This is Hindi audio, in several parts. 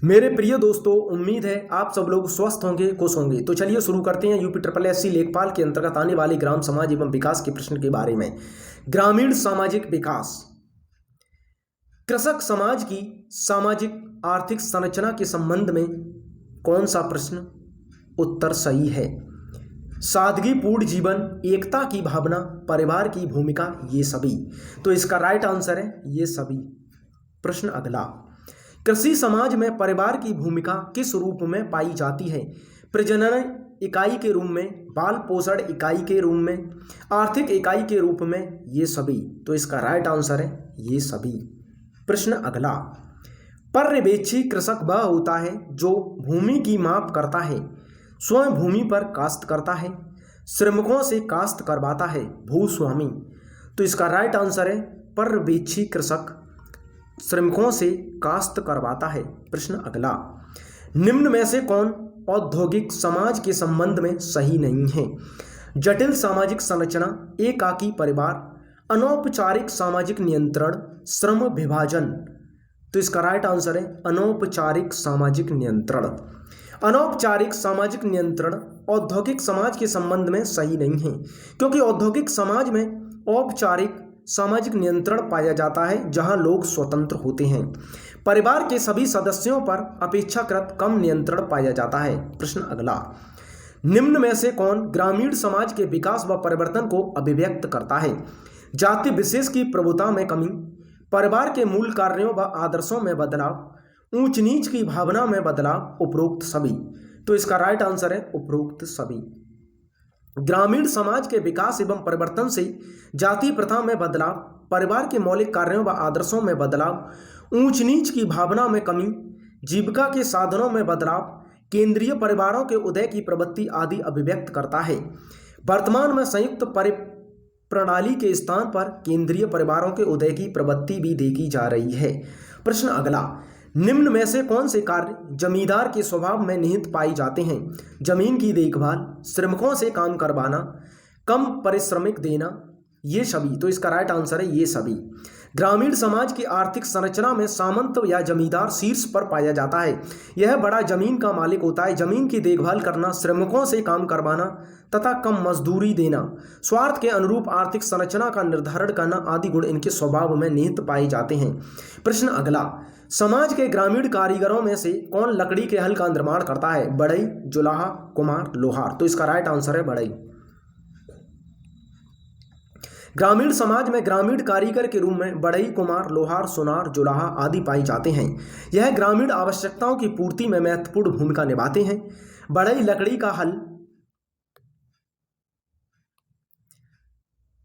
मेरे प्रिय दोस्तों, उम्मीद है आप सब लोग स्वस्थ होंगे, खुश होंगे। तो चलिए शुरू करते हैं यूपी SSSC लेखपाल के अंतर्गत आने वाले ग्राम समाज एवं विकास के प्रश्न के बारे में। ग्रामीण सामाजिक विकास, कृषक समाज की सामाजिक आर्थिक संरचना के संबंध में कौन सा प्रश्न उत्तर सही है? सादगीपूर्ण जीवन, एकता की भावना, परिवार की भूमिका, ये सभी। तो इसका राइट आंसर है ये सभी। प्रश्न अगला, कृषि समाज में परिवार की भूमिका किस रूप में पाई जाती है? प्रजनन इकाई के रूप में, बाल पोषण इकाई के रूप में, आर्थिक इकाई के रूप में, ये सभी। तो इसका राइट आंसर है ये सभी। प्रश्न अगला, पर्यवेक्षी कृषक वह होता है जो भूमि की माप करता है, स्वयं भूमि पर काश्त करता है, श्रमिकों से काश्त करवाता है, भूस्वामी। तो इसका राइट आंसर है पर्यवेक्षी कृषक श्रमिकों से काश्त करवाता है। प्रश्न अगला, निम्न में से कौन औद्योगिक समाज के संबंध में सही नहीं है? जटिल सामाजिक संरचना, एकाकी परिवार, अनौपचारिक सामाजिक नियंत्रण, श्रम विभाजन। तो इसका राइट आंसर है अनौपचारिक सामाजिक नियंत्रण। अनौपचारिक सामाजिक नियंत्रण औद्योगिक समाज के संबंध में सही नहीं है, क्योंकि औद्योगिक समाज में औपचारिक सामाजिक नियंत्रण पाया जाता है जहां लोग स्वतंत्र होते हैं। परिवार के सभी सदस्यों पर अपेक्षाकृत कम नियंत्रण पाया जाता है। प्रश्न अगला, निम्न में से कौन ग्रामीण समाज के विकास व परिवर्तन को अभिव्यक्त करता है? जाति विशेष की प्रभुता में कमी, परिवार के मूल कार्यों व आदर्शों में बदलाव, ऊंच नीच की भावना में बदलाव, उपरोक्त सभी। तो इसका राइट आंसर है उपरोक्त सभी। ग्रामीण समाज के विकास एवं परिवर्तन से जाति प्रथा में बदलाव, परिवार के मौलिक कार्यों व आदर्शों में बदलाव, ऊंच नीच की भावना में कमी, जीविका के साधनों में बदलाव, केंद्रीय परिवारों के उदय की प्रवृत्ति आदि अभिव्यक्त करता है। वर्तमान में संयुक्त प्रणाली के स्थान पर केंद्रीय परिवारों के उदय की प्रवृत्ति भी देखी जा रही है। प्रश्न अगला, निम्न में से कौन से कार्य जमींदार के स्वभाव में निहित पाए जाते हैं? जमीन की देखभाल, श्रमिकों से काम करवाना, कम पारिश्रमिक देना, ये सभी। तो इसका राइट आंसर है ये सभी। ग्रामीण समाज की आर्थिक संरचना में सामंत या जमींदार शीर्ष पर पाया जाता है। यह बड़ा जमीन का मालिक होता है। जमीन की देखभाल करना, श्रमिकों से काम करवाना तथा कम मजदूरी देना, स्वार्थ के अनुरूप आर्थिक संरचना का निर्धारण करना आदि गुण इनके स्वभाव में निहित पाए जाते हैं। प्रश्न अगला, समाज के ग्रामीण कारीगरों में से कौन लकड़ी के हल का निर्माण करता है? बढ़ई, जुलाहा, कुम्हार, लोहार। तो इसका राइट आंसर है बढ़ई। ग्रामीण समाज में ग्रामीण कारीगर के रूप में बढ़ई, कुम्हार, लोहार, सुनार, जुलाहा आदि पाए जाते हैं। यह ग्रामीण आवश्यकताओं की पूर्ति में महत्वपूर्ण भूमिका निभाते हैं। बढ़ई लकड़ी का हल,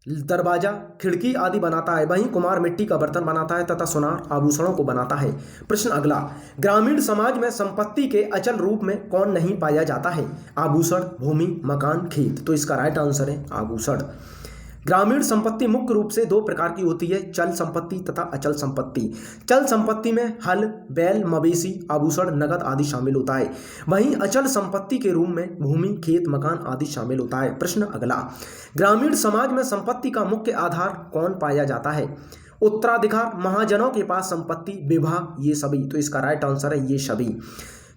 दरवाजा, खिड़की आदि बनाता है, वहीं कुम्हार मिट्टी का बर्तन बनाता है तथा सुनार आभूषणों को बनाता है। प्रश्न अगला, ग्रामीण समाज में संपत्ति के अचल रूप में कौन नहीं पाया जाता है? आभूषण, भूमि, मकान, खेत। तो इसका राइट आंसर है आभूषण। ग्रामीण संपत्ति मुख्य रूप से दो प्रकार की होती है, चल संपत्ति तथा अचल संपत्ति। चल संपत्ति में हल, बैल, मवेशी, आभूषण, नगद आदि शामिल होता है। वहीं अचल संपत्ति के रूप में भूमि, खेत, मकान आदि शामिल होता है। प्रश्न अगला, ग्रामीण समाज में संपत्ति का मुख्य आधार कौन पाया जाता है? उत्तराधिकार, महाजनों के पास संपत्ति, विवाह, ये सभी। तो इसका राइट आंसर है ये सभी।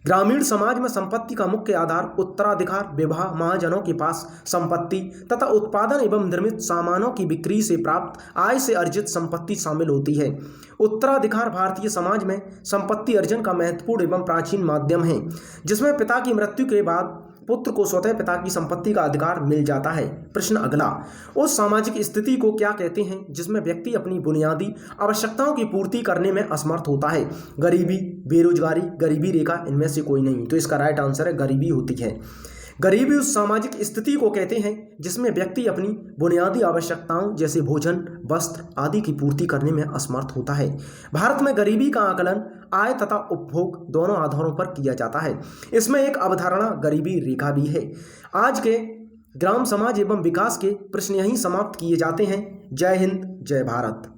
ग्रामीण समाज में संपत्ति का मुख्य आधार उत्तराधिकार, विवाह, महाजनों के पास संपत्ति तथा उत्पादन एवं निर्मित सामानों की बिक्री से प्राप्त आय से अर्जित संपत्ति शामिल होती है। उत्तराधिकार भारतीय समाज में संपत्ति अर्जन का महत्वपूर्ण एवं प्राचीन माध्यम है, जिसमें पिता की मृत्यु के बाद पुत्र को स्वतः पिता की संपत्ति का अधिकार मिल जाता है। प्रश्न अगला, उस सामाजिक स्थिति को क्या कहते हैं जिसमें व्यक्ति अपनी बुनियादी आवश्यकताओं की पूर्ति करने में असमर्थ होता है? गरीबी, बेरोजगारी, गरीबी रेखा, इनमें से कोई नहीं। तो इसका राइट आंसर है गरीबी होती है। गरीबी उस सामाजिक स्थिति को कहते हैं जिसमें व्यक्ति अपनी बुनियादी आवश्यकताओं जैसे भोजन, वस्त्र आदि की पूर्ति करने में असमर्थ होता है। भारत में गरीबी का आकलन आय तथा उपभोग दोनों आधारों पर किया जाता है। इसमें एक अवधारणा गरीबी रेखा भी है। आज के ग्राम समाज एवं विकास के प्रश्न यहीं समाप्त किए जाते हैं। जय हिंद, जय भारत।